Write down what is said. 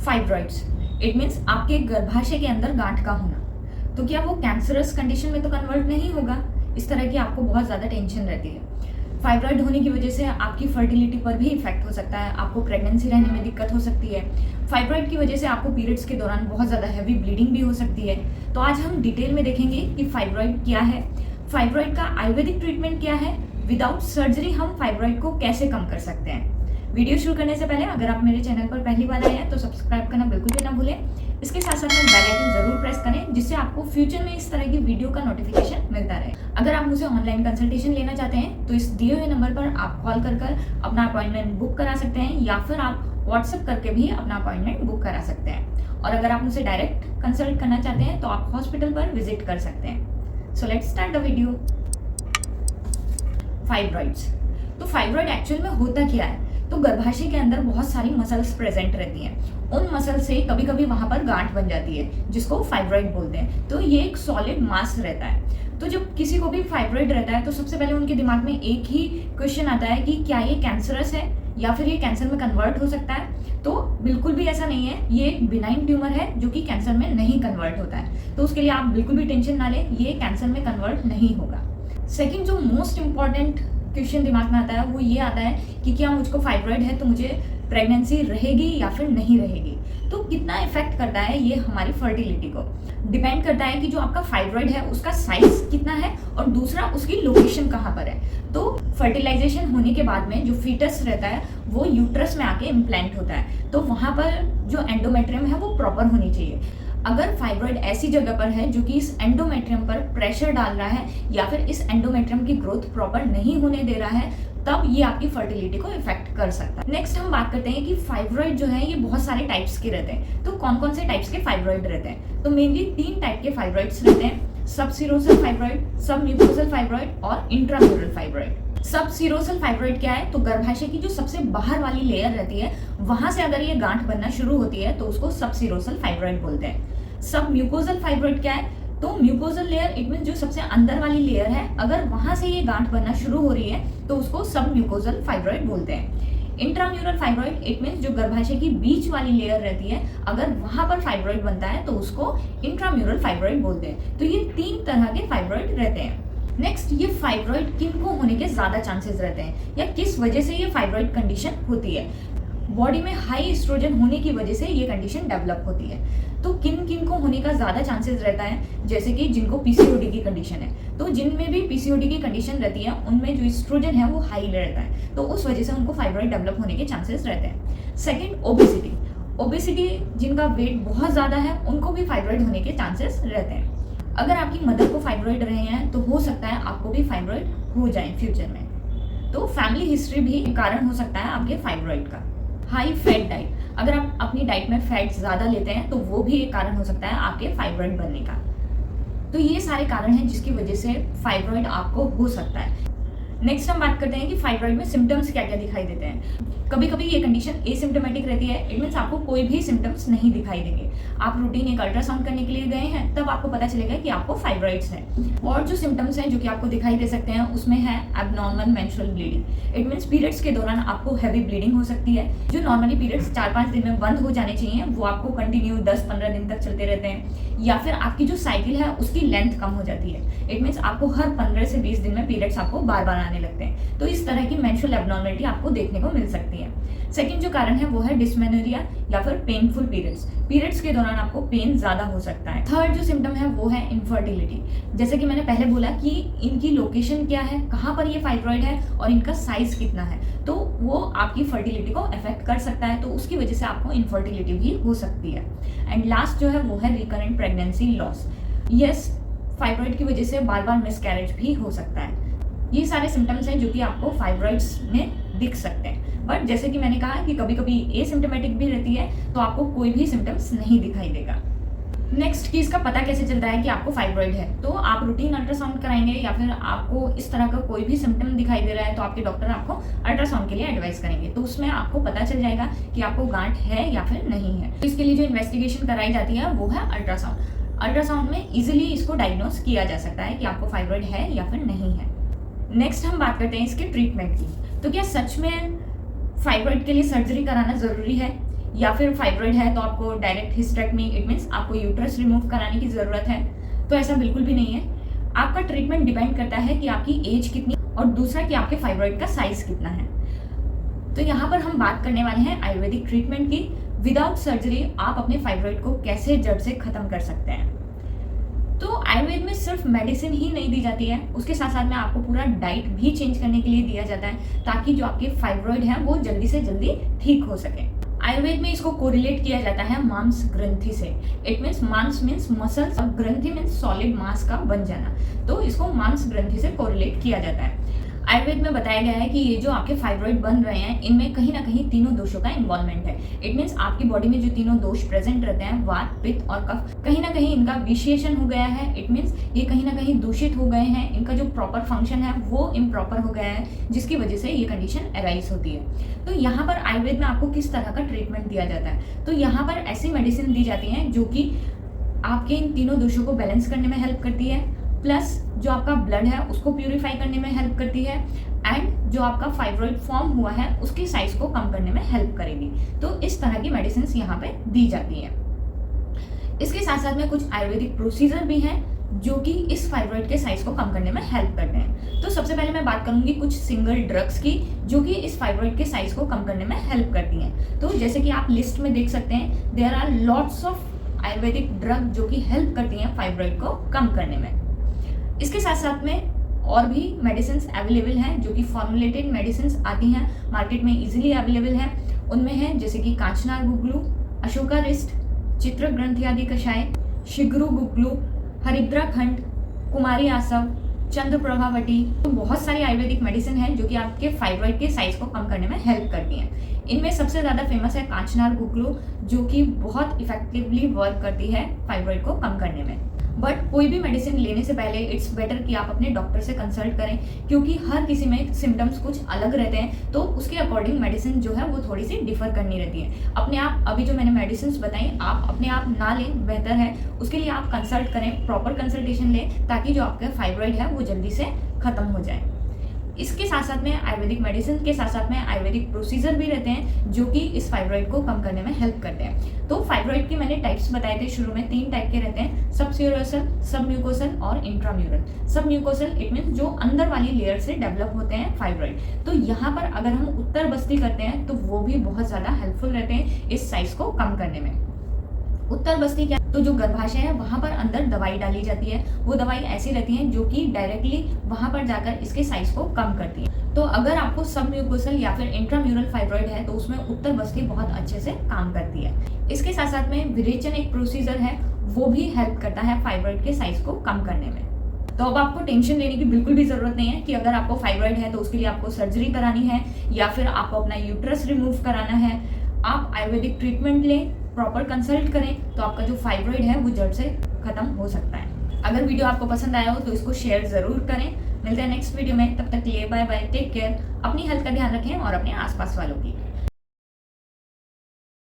Fibroids it means आपके गर्भाशय के अंदर गांठ का होना। तो क्या वो कैंसरस कंडीशन में तो कन्वर्ट नहीं होगा? इस तरह की आपको बहुत ज़्यादा टेंशन रहती है। फाइब्रॉइड होने की वजह से आपकी फर्टिलिटी पर भी इफेक्ट हो सकता है, आपको प्रेगनेंसी रहने में दिक्कत हो सकती है। फाइब्रॉइड की वजह से आपको पीरियड्स के दौरान बहुत ज़्यादा हैवी ब्लीडिंग भी हो सकती है। तो आज हम डिटेल में देखेंगे कि फाइब्रॉइड क्या है, फाइब्रॉइड का आयुर्वेदिक ट्रीटमेंट क्या है, विदाउट सर्जरी हम फाइब्रॉइड को कैसे कम कर सकते हैं। वीडियो शुरू करने से पहले अगर आप मेरे चैनल पर पहली बार आए हैं तो सब्सक्राइब करना बिल्कुल भी ना भूलें। इसके साथ साथ में बेल आइकन जरूर प्रेस करें जिससे आपको फ्यूचर में इस तरह की वीडियो का नोटिफिकेशन मिलता रहे। अगर आप मुझे ऑनलाइन कंसल्टेशन लेना चाहते हैं तो इस दिए हुए नंबर पर आप कॉल कर अपना अपॉइंटमेंट बुक करा सकते हैं या फिर आप व्हाट्सएप करके भी अपना अपॉइंटमेंट बुक करा सकते हैं। और अगर आप मुझे डायरेक्ट कंसल्ट करना चाहते हैं तो आप हॉस्पिटल पर विजिट कर सकते हैं। So let's start the video. Fibroids, तो फाइब्रॉइड एक्चुअल में होता क्या है? तो गर्भाशय के अंदर बहुत सारी मसल्स प्रेजेंट रहती हैं। उन मसल से कभी कभी वहां पर गांठ बन जाती है जिसको फाइब्रॉइड बोलते हैं। तो ये एक सॉलिड मास रहता है। तो जब किसी को भी फाइब्रॉइड रहता है तो सबसे पहले उनके दिमाग में एक ही क्वेश्चन आता है कि क्या ये कैंसरस है या फिर ये कैंसर में कन्वर्ट हो सकता है। तो बिल्कुल भी ऐसा नहीं है, ये एक बिनाइन ट्यूमर है जो कि कैंसर में नहीं कन्वर्ट होता है। तो उसके लिए आप बिल्कुल भी टेंशन ना लें, ये कैंसर में कन्वर्ट नहीं होगा। सेकेंड जो मोस्ट इंपॉर्टेंट क्वेश्चन दिमाग में आता है वो ये आता है कि क्या मुझको फाइब्रॉइड है तो मुझे प्रेगनेंसी रहेगी या फिर नहीं रहेगी। तो कितना इफेक्ट करता है ये हमारी फर्टिलिटी को, डिपेंड करता है कि जो आपका फाइब्रॉइड है उसका साइज कितना है और दूसरा उसकी लोकेशन कहाँ पर है। तो फर्टिलाइजेशन होने के बाद में जो फीटस रहता है वो यूट्रस में आके इम्प्लांट होता है। तो वहाँ पर जो एंडोमेट्रियम है वो प्रॉपर होनी चाहिए। अगर फाइब्रॉइड ऐसी जगह पर है जो कि इस एंडोमेट्रियम पर प्रेशर डाल रहा है या फिर इस एंडोमेट्रियम की ग्रोथ प्रॉपर नहीं होने दे रहा है तब ये आपकी फर्टिलिटी को इफेक्ट कर सकता है। नेक्स्ट हम बात करते हैं कि फाइब्रॉइड जो है ये बहुत सारे टाइप्स के रहते हैं। तो कौन कौन से टाइप्स के फाइब्रॉइड रहते हैं? तो मेनली 3 टाइप के फाइब्रॉइड्स रहते हैं, सब सीरोसल फाइब्रॉइड, सब म्यूकोसल फाइब्रॉइड और इंट्राम्यूरल फाइब्रॉइड। सब सीरोसल फाइब्रॉइड क्या है? तो गर्भाशय की जो सबसे बाहर वाली लेयर रहती है वहां से अगर ये गांठ बनना शुरू होती है तो उसको सब सीरोसल फाइब्रॉइड बोलते हैं। सब म्यूकोसल फाइब्रॉइड क्या है? तो म्यूकोसल लेयर इट मीन जो सबसे अंदर वाली लेयर है अगर वहां से ये गांठ बनना शुरू हो रही है तो उसको सब म्यूकोसल फाइब्रॉइड बोलते हैं। इंट्राम्यूरल फाइब्रॉइड इट मीन जो गर्भाशय की बीच वाली लेयर रहती है अगर वहां पर फाइब्रॉइड बनता है तो उसको इंट्राम्यूरल फाइब्रॉइड बोलते हैं। तो ये 3 तरह के फाइब्रॉइड रहते हैं। नेक्स्ट, ये फाइब्रॉइड किन को होने के ज्यादा चांसेस रहते हैं या किस वजह से ये फाइब्रॉइड कंडीशन होती है? बॉडी में हाई एस्ट्रोजन होने की वजह से ये कंडीशन डेवलप होती है। तो किन किन को होने का ज्यादा चांसेस रहता है? जैसे कि जिनको पीसीओडी की कंडीशन है, तो जिनमें भी पीसीओडी की कंडीशन रहती है उनमें जो एस्ट्रोजन है वो हाई रहता है, तो उस वजह से उनको फाइब्रॉइड डेवलप होने के चांसेस रहते हैं। Second, obesity. ओबेसिटी जिनका वेट बहुत ज्यादा है उनको भी फाइब्रॉइड होने के चांसेस रहते हैं। अगर आपकी मदर को फाइब्रॉइड रहे हैं तो हो सकता है आपको भी फाइब्रॉइड हो जाए फ्यूचर में। तो फैमिली हिस्ट्री भी कारण हो सकता है आपके फाइब्रॉइड का। हाई फैट डाइट, अगर आप अपनी डाइट में फैट ज़्यादा लेते हैं तो वो भी एक कारण हो सकता है आपके फाइब्रॉइड बनने का। तो ये सारे कारण हैं जिसकी वजह से फाइब्रॉइड आपको हो सकता है। नेक्स्ट हम बात करते हैं कि फाइब्रॉइड में सिम्टम्स क्या क्या दिखाई देते हैं। कभी कभी ये कंडीशन एसिम्टोमेटिक रहती है, इट मीन्स आपको कोई भी सिम्टम्स नहीं दिखाई देंगे। आप रूटीन एक अल्ट्रासाउंड करने के लिए गए हैं तब आपको पता चलेगा कि आपको फाइब्रॉइड्स हैं। और जो सिम्टम्स हैं जो कि आपको दिखाई दे सकते हैं उसमें है abnormal menstrual bleeding, it means periods के दौरान आपको हैवी ब्लीडिंग हो सकती है। जो नॉर्मली पीरियड्स 4-5 दिन में बंद हो जाने चाहिए वो आपको कंटिन्यू 10-15 दिन तक चलते रहते हैं। या फिर आपकी जो साइकिल है उसकी लेंथ कम हो जाती है, इट मीन्स आपको हर 15 से 20 दिन में पीरियड्स आपको बार बार आने लगते हैं। तो इस तरह की मेंस्ट्रुअल एबनॉर्मलिटी आपको देखने को मिल सकती है। सेकंड जो कारण है वो है डिस्मेनोरिया या फिर पेनफुल पीरियड्स, पीरियड्स के दौरान आपको पेन ज्यादा हो सकता है। थर्ड जो सिम्टम है वो है इनफर्टिलिटी, जैसे कि मैंने पहले बोला कि इनकी लोकेशन क्या है, कहाँ पर ये फाइब्रॉइड है और इनका साइज कितना है, तो वो आपकी फर्टिलिटी को अफेक्ट कर सकता है। तो उसकी वजह से आपको इनफर्टिलिटी भी हो सकती है। एंड लास्ट जो है वो है recurrent pregnancy loss. Yes, fibroid की वजह से बार बार मिसकैरेज भी हो सकता है। ये सारे सिम्टम्स हैं जो कि आपको फाइब्रॉइड्स में दिख सकते हैं। बट जैसे कि मैंने कहा कि कभी कभी एसिम्टोमेटिक भी रहती है तो आपको कोई भी सिम्टम्स नहीं दिखाई देगा। नेक्स्ट कि इसका पता कैसे चलता है कि आपको फाइब्रॉइड है? तो आप रूटीन अल्ट्रासाउंड कराएंगे या फिर आपको इस तरह का कोई भी सिम्टम दिखाई दे रहा है तो आपके डॉक्टर आपको अल्ट्रासाउंड के लिए एडवाइस करेंगे। तो उसमें आपको पता चल जाएगा कि आपको गांठ है या फिर नहीं है। तो इसके लिए जो इन्वेस्टिगेशन कराई जाती है वो है अल्ट्रासाउंड। अल्ट्रासाउंड में इजिली इसको डायग्नोज किया जा सकता है कि आपको फाइब्रॉइड है या फिर नहीं है। नेक्स्ट हम बात करते हैं इसके ट्रीटमेंट की। तो क्या सच में फाइब्रॉइड के लिए सर्जरी कराना ज़रूरी है या फिर फाइब्रॉइड है तो आपको डायरेक्ट हिस्टेरेक्टमी, इट मीन्स आपको यूट्रस रिमूव कराने की ज़रूरत है, तो ऐसा बिल्कुल भी नहीं है। आपका ट्रीटमेंट डिपेंड करता है कि आपकी एज कितनी और दूसरा कि आपके फाइब्रॉइड का साइज कितना है। तो यहाँ पर हम बात करने वाले हैं आयुर्वेदिक ट्रीटमेंट की। विदाउट सर्जरी आप अपने फाइब्रॉइड को कैसे जड़ से खत्म कर सकते हैं। तो आयुर्वेद में सिर्फ मेडिसिन ही नहीं दी जाती है, उसके साथ साथ में आपको पूरा डाइट भी चेंज करने के लिए दिया जाता है ताकि जो आपके फाइब्रॉइड हैं वो जल्दी से जल्दी ठीक हो सके। आयुर्वेद में इसको कोरिलेट किया जाता है मांस ग्रंथि से। इट मीन्स मांस मीन्स मसल्स और ग्रंथि मीन्स सॉलिड मांस का बन जाना, तो इसको मांस ग्रंथि से कोरिलेट किया जाता है। आयुर्वेद में बताया गया है कि ये जो आपके फाइब्रॉइड बन रहे हैं इनमें कहीं ना कहीं तीनों दोषों का इन्वॉल्वमेंट है। इट मीन्स आपकी बॉडी में जो तीनों दोष प्रेजेंट रहते हैं, वात, पित्त और कफ, कहीं ना कहीं इनका विशेषण हो गया है। इट मीन्स ये कहीं ना कहीं दूषित हो गए हैं, इनका जो प्रॉपर फंक्शन है वो इम्प्रॉपर हो गया है, जिसकी वजह से ये कंडीशन अराइज होती है। तो यहाँ पर आयुर्वेद में आपको किस तरह का ट्रीटमेंट दिया जाता है, तो यहाँ पर ऐसी मेडिसिन दी जाती हैं जो कि आपके इन तीनों दोषों को बैलेंस करने में हेल्प करती है, प्लस जो आपका ब्लड है उसको प्यूरिफाई करने में हेल्प करती है, एंड जो आपका फाइब्रॉइड फॉर्म हुआ है उसकी साइज को कम करने में हेल्प करेगी। तो इस तरह की मेडिसिन यहाँ पे दी जाती हैं। इसके साथ साथ में कुछ आयुर्वेदिक प्रोसीजर भी हैं जो कि इस फाइब्रॉइड के साइज को कम करने में हेल्प करते हैं। तो सबसे पहले मैं बात करूंगी कुछ सिंगल ड्रग्स की जो कि इस फाइब्रॉइड के साइज को कम करने में हेल्प करती हैं। तो जैसे कि आप लिस्ट में देख सकते हैं, there are lots of ayurvedic drug जो कि हेल्प करती हैं फाइब्रॉइड को कम करने में। इसके साथ साथ में और भी मेडिसिन अवेलेबल हैं जो कि फॉर्मुलेटेड मेडिसिन आती हैं, मार्केट में इजीली अवेलेबल हैं। उनमें है जैसे कि कांचनार गुग्गलू, अशोका रिस्ट, चित्र ग्रंथि आदि कषाय, शिग्रु गुग्गलू, हरिद्रा खंड, कुमारी आसव, चंद्र प्रभावटी। तो बहुत सारी आयुर्वेदिक मेडिसिन हैं जो कि आपके फाइब्रॉइड के साइज को कम करने में हेल्प करती हैं। इनमें सबसे ज़्यादा फेमस है कांचनार गुग्गलू जो कि बहुत इफेक्टिवली वर्क करती है फाइब्रॉइड को कम करने में। बट कोई भी मेडिसिन लेने से पहले इट्स बेटर कि आप अपने डॉक्टर से कंसल्ट करें, क्योंकि हर किसी में सिम्टम्स कुछ अलग रहते हैं, तो उसके अकॉर्डिंग मेडिसिन जो है वो थोड़ी सी डिफर करनी रहती है। अपने आप अभी जो मैंने मेडिसिन बताई आप अपने आप ना लें, बेहतर है उसके लिए आप कंसल्ट करें, प्रॉपर कंसल्टेशन लें ताकि जो आपका फाइब्रॉइड है वो जल्दी से खत्म हो जाए। इसके साथ साथ में आयुर्वेदिक मेडिसिन के साथ साथ में आयुर्वेदिक प्रोसीजर भी रहते हैं जो कि इस फाइब्रॉइड को कम करने में हेल्प करते हैं। तो फाइब्रॉइड के मैंने टाइप्स बताए थे शुरू में, 3 टाइप के रहते हैं, सबस्यूरोसल, सब म्यूकोसल और इंट्राम्यूरल। सब म्यूकोसल इट मीन्स जो अंदर वाली लेयर से डेवलप होते हैं फाइब्रॉइड। तो यहाँ पर अगर हम उत्तर बस्ती करते हैं तो वो भी बहुत ज़्यादा हेल्पफुल रहते हैं इस साइज को कम करने में। उत्तर बस्ती क्या, तो जो गर्भाशय है वहाँ पर अंदर दवाई डाली जाती है, वो दवाई ऐसी रहती है जो कि डायरेक्टली वहाँ पर जाकर इसके साइज को कम करती है। तो अगर आपको सब म्यूकोसल या फिर इंट्राम्यूरल फाइब्रॉइड है तो उसमें उत्तर बस्ती बहुत अच्छे से काम करती है। इसके साथ साथ में विरेचन एक प्रोसीजर है, वो भी हेल्प करता है फाइब्रॉइड के साइज को कम करने में। तो अब आपको टेंशन लेने की बिल्कुल भी जरूरत नहीं है कि अगर आपको फाइब्रॉइड है तो उसके लिए आपको सर्जरी करानी है या फिर आपको अपना यूट्रस रिमूव कराना है। आप आयुर्वेदिक ट्रीटमेंट लें, प्रॉपर कंसल्ट करें तो आपका जो फाइब्रॉइड है वो जड़ से खत्म हो सकता है। अगर वीडियो आपको पसंद आया हो तो इसको शेयर जरूर करें। मिलते हैं नेक्स्ट वीडियो में, तब तक के लिए बाय बाय, टेक केयर, अपनी हेल्थ का ध्यान रखें और अपने आसपास वालों की।